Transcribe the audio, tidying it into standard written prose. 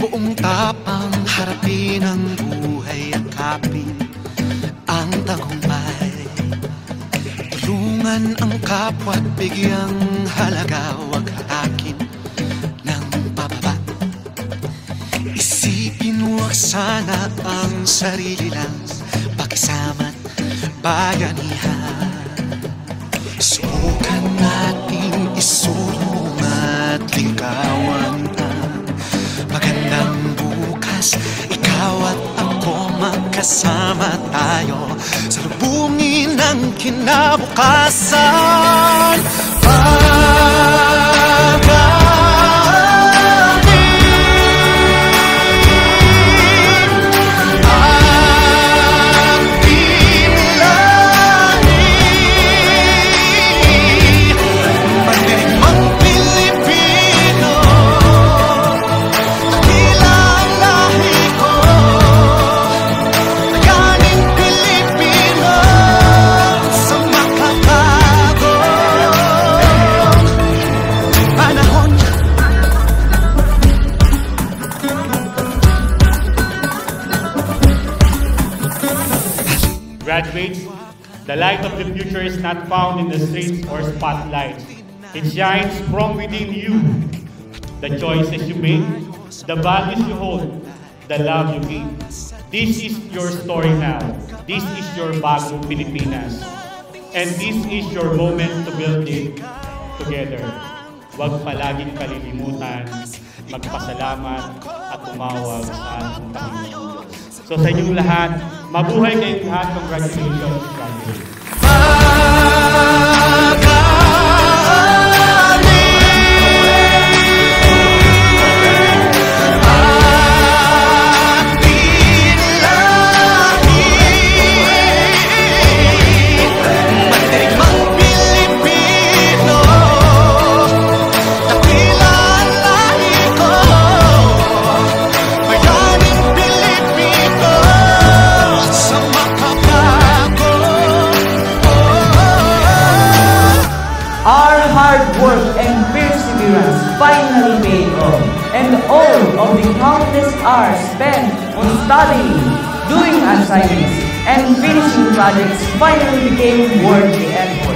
Buong tapang harapin ang buhay, yakapin ang tagumpay. Tulungan ang kapwa at bigyang halaga, huwag hatakin ng pababa. Isipin huwag sana ang sarili lang, pakisama't bayanihan. Subukan nating isulong at ligawan ang magandang bukas. Ikaw at ako magkasama tayo, salubungin ang kinabukasan. Graduates, the light of the future is not found in the streets or spotlights. It shines from within you. The choices you make, the values you hold, the love you give. This is your story now. This is your bagong Pilipinas. And this is your moment to build it together. Huwag palaging kalilimutan, magpasalamat at tumawag sa ating Panginoon. So sa inyong lahat, mabuhay kayong lahat. Congratulations, graduates. Our hard work and perseverance finally paid off, and all of the countless hours spent on studying, doing assignments, and finishing projects finally became worth the effort.